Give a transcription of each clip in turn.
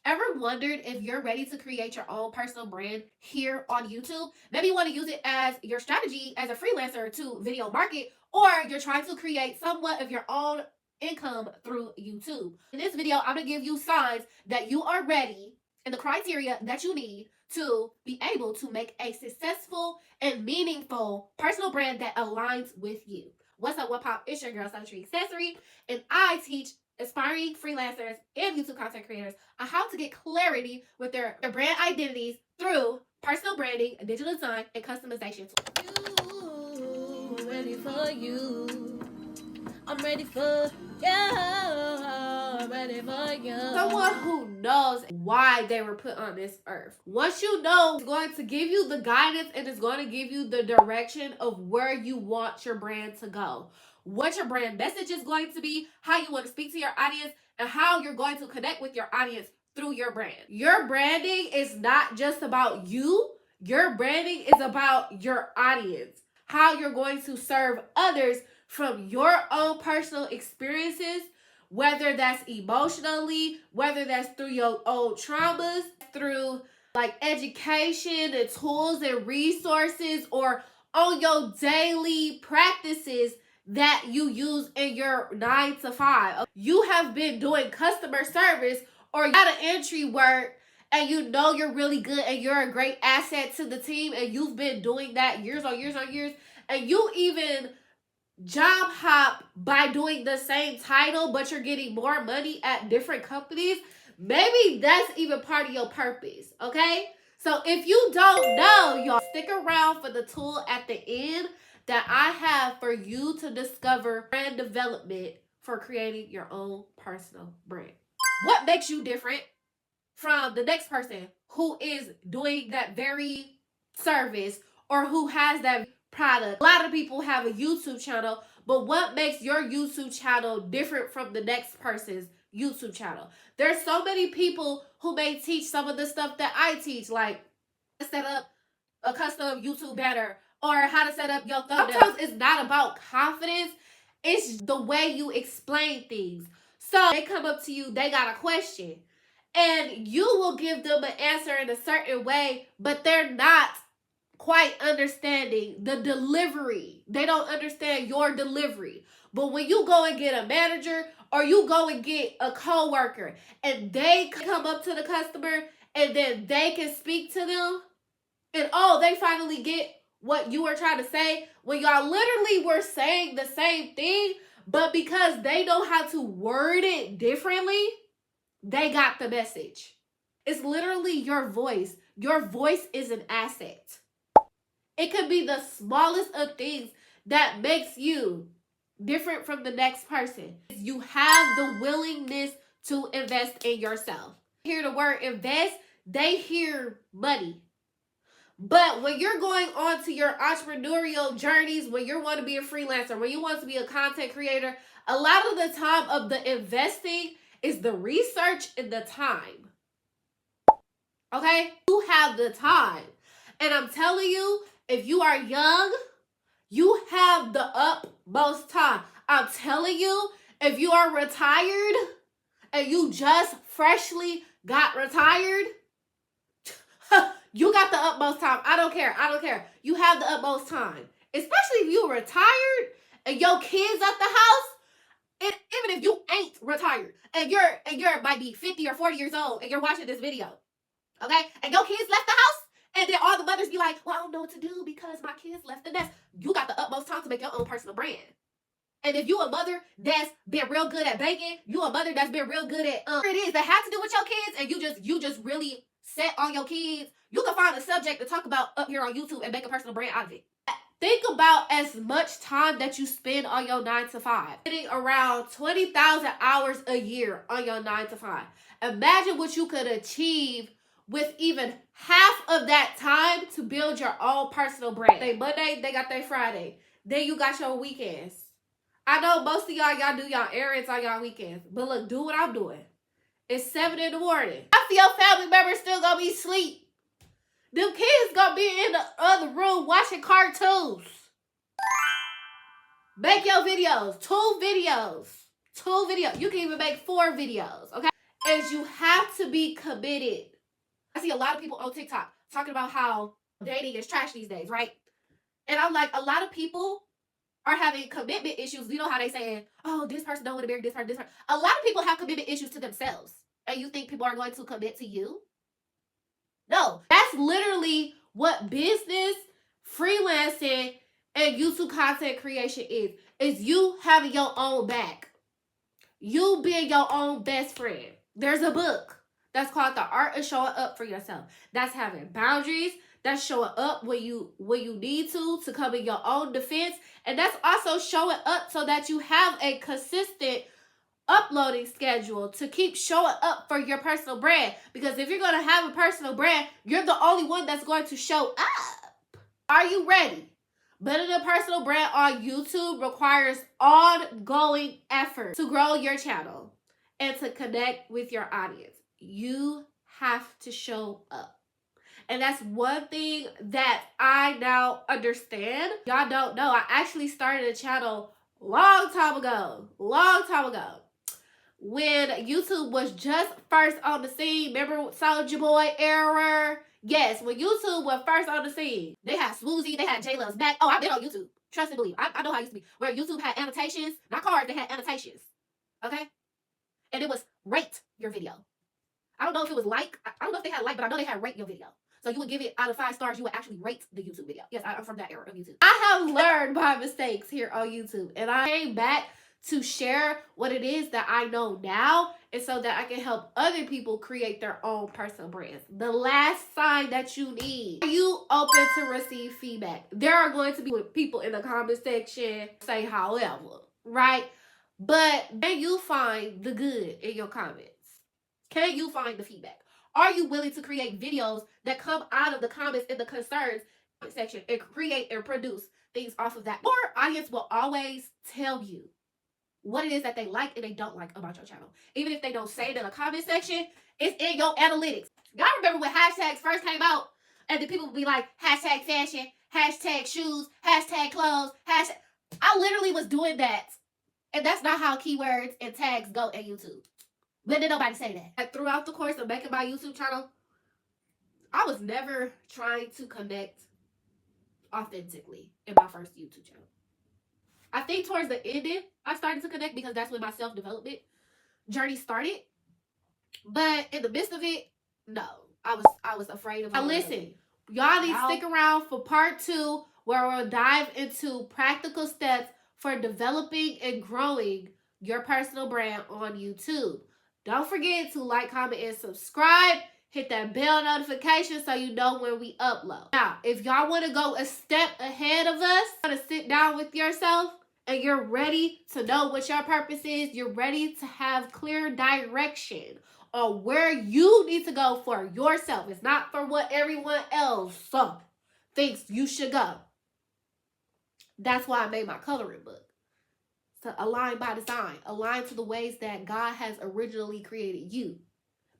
Ever wondered if you're ready to create your own personal brand here on YouTube? Maybe you want to use it as your strategy as a freelancer to video market, or you're trying to create somewhat of your own income through YouTube. In this video, I'm going to give you signs that you are ready and the criteria that you need to be able to make a successful and meaningful personal brand that aligns with you. What's up, what pop? It's your girl, Tree Accessory, and I teach aspiring freelancers and YouTube content creators on how to get clarity with their brand identities through personal branding, digital design, and customization tools. You, ready for you. I'm ready for you. I'm ready for you. Someone who knows why they were put on this earth. Once you know, it's going to give you the guidance and it's going to give you the direction of where you want your brand to go. What your brand message is going to be, how you want to speak to your audience, and how you're going to connect with your audience through your brand. Your branding is not just about you. Your branding is about your audience. How you're going to serve others from your own personal experiences, whether that's emotionally, whether that's through your own traumas, through like education and tools and resources, or on your daily practices that you use in your 9 to 5. You have been doing customer service or data entry work and you know you're really good and you're a great asset to the team and you've been doing that years on years on years, and you even job hop by doing the same title but you're getting more money at different companies. Maybe that's even part of your purpose, okay? So if you don't know, y'all, stick around for the tool at the end that I have for you to discover brand development for creating your own personal brand. What makes you different from the next person who is doing that very service or who has that product? A lot of people have a YouTube channel, but what makes your YouTube channel different from the next person's YouTube channel? There's so many people who may teach some of the stuff that I teach, like set up a custom YouTube banner or how to set up your thumbnail. Sometimes it's not about confidence, it's the way you explain things. So they come up to you, they got a question, and you will give them an answer in a certain way, but they're not quite understanding the delivery. They don't understand your delivery. But when you go and get a manager or you go and get a coworker and they come up to the customer and then they can speak to them and they finally get what you were trying to say when y'all literally were saying the same thing, but because they know how to word it differently, they got the message. It's literally your voice. Your voice is an asset. It could be the smallest of things that makes you different from the next person. You have the willingness to invest in yourself. Hear the word invest, they hear money. But when you're going on to your entrepreneurial journeys, when you want to be a freelancer, when you want to be a content creator, a lot of the time of the investing is the research and the time. Okay? You have the time. And I'm telling you, if you are young, you have the utmost time. I'm telling you, if you are retired and you just freshly got retired, you got the utmost time. I don't care. You have the utmost time. Especially if you retired and your kids at the house. And even if you ain't retired and you're might be 50 or 40 years old and you're watching this video, okay? And your kids left the house, and then all the mothers be like, well, I don't know what to do because my kids left the nest. You got the utmost time to make your own personal brand. And if you a mother that's been real good at baking, you a mother that's been real good at it is that have to do with your kids, and you just really set on your kids, you can find a subject to talk about up here on YouTube and make a personal brand out of it. Think about as much time that you spend on your 9 to 5. Spending around 20,000 hours a year on your 9 to 5. Imagine what you could achieve with even half of that time to build your own personal brand. They Monday, they got their Friday. Then you got your weekends. I know most of y'all do y'all errands on y'all weekends. But look, do what I'm doing. It's 7 in the morning. Half of your family members still gonna be asleep. Them kids gonna be in the other room watching cartoons. Make your videos. 2 videos. You can even make 4 videos, okay? is you have to be committed. I see a lot of people on TikTok talking about how dating is trash these days, right? And I'm like, a lot of people are having commitment issues. You know how they saying, oh, this person don't want to marry this person, this person. A lot of people have commitment issues to themselves. And you think people are going to commit to you? No. That's literally what business, freelancing, and YouTube content creation is you having your own back. You being your own best friend. There's a book that's called The Art of Showing Up for Yourself. That's having boundaries. That's showing up when you need to come in your own defense. And that's also showing up so that you have a consistent uploading schedule to keep showing up for your personal brand. Because if you're going to have a personal brand, you're the only one that's going to show up. Are you ready? Building a personal brand on YouTube requires ongoing effort to grow your channel and to connect with your audience. You have to show up. And that's one thing that I now understand. Y'all don't know, I actually started a channel long time ago. When YouTube was just first on the scene. Remember Soulja Boy era? Yes, when YouTube was first on the scene. They had Swoozy, they had J-Love's back. Oh, I've been on YouTube. Trust and believe. I know how it used to be. Where YouTube had annotations. Not cards, they had annotations. Okay? And it was rate your video. I don't know if it was like. I don't know if they had like, but I know they had rate your video. So you would give it out of 5 stars. You would actually rate the YouTube video. Yes, I'm from that era of YouTube. I have learned my mistakes here on YouTube. And I came back to share what it is that I know now, and so that I can help other people create their own personal brands. The last sign that you need: are you open to receive feedback? There are going to be people in the comment section say however, right? But can you find the good in your comments? Can you find the feedback? Are you willing to create videos that come out of the comments in the concerns section and create and produce things off of that? Your audience will always tell you what it is that they like and they don't like about your channel. Even if they don't say it in the comment section, it's in your analytics. Y'all remember when hashtags first came out and the people would be like, hashtag fashion, hashtag shoes, hashtag clothes, hashtag. I literally was doing that. And that's not how keywords and tags go at YouTube. But did nobody say that? Like, throughout the course of making my YouTube channel, I was never trying to connect authentically in my first YouTube channel. I think towards the ending, I started to connect because that's when my self-development journey started. But in the midst of it, no. I was afraid of it. Now listen, y'all need to stick around for part 2, where we'll dive into practical steps for developing and growing your personal brand on YouTube. Don't forget to like, comment, and subscribe. Hit that bell notification so you know when we upload. Now, if y'all want to go a step ahead of us, want to sit down with yourself and you're ready to know what your purpose is, you're ready to have clear direction on where you need to go for yourself. It's not for what everyone else thinks you should go. That's why I made my coloring book. To align by design, align to the ways that God has originally created you.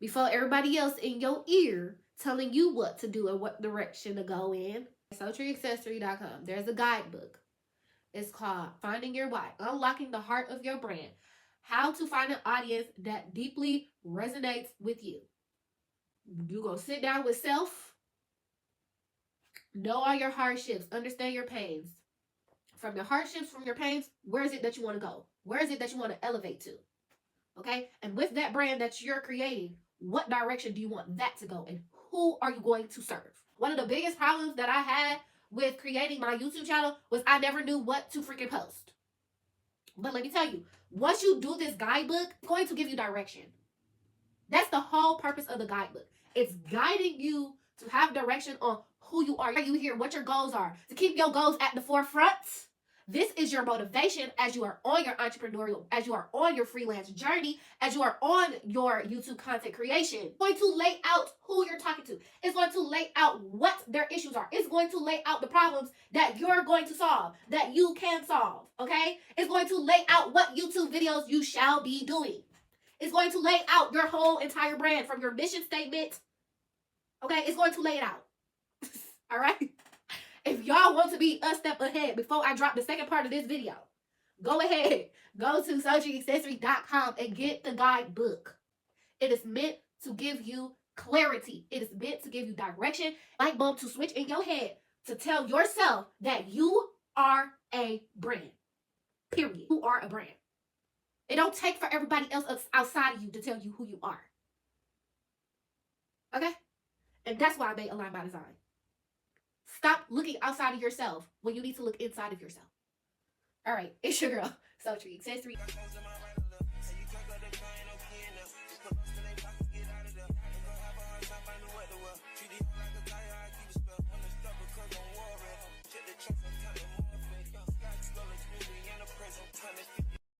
Before everybody else in your ear telling you what to do and what direction to go in. SoulTreeAccessory.com. There's a guidebook. It's called Finding Your Why, Unlocking the Heart of Your Brand. How to find an audience that deeply resonates with you. You're going to sit down with self. Know all your hardships. Understand your pains. From your hardships, from your pains, where is it that you want to go? Where is it that you want to elevate to? Okay? And with that brand that you're creating, what direction do you want that to go? And who are you going to serve? One of the biggest problems that I had with creating my YouTube channel was I never knew what to freaking post. But let me tell you, once you do this guidebook, it's going to give you direction. That's the whole purpose of the guidebook. It's guiding you to have direction on who you are, you here, what your goals are, to keep your goals at the forefront. This is your motivation as you are on your entrepreneurial, as you are on your freelance journey, as you are on your YouTube content creation. It's going to lay out who you're talking to. It's going to lay out what their issues are. It's going to lay out the problems that you're going to solve, that you can solve, okay? It's going to lay out what YouTube videos you shall be doing. It's going to lay out your whole entire brand from your mission statement, okay? It's going to lay it out, all right? If y'all want to be a step ahead before I drop the second part of this video, go ahead. Go to SoulTreeAccessory.com and get the guidebook. It is meant to give you clarity. It is meant to give you direction, light bulb to switch in your head to tell yourself that you are a brand. Period. You are a brand. It don't take for everybody else outside of you to tell you who you are. Okay? And that's why I made Align by Design. Stop looking outside of yourself when you need to look inside of yourself. All right, it's your girl, Sultry. It says 3.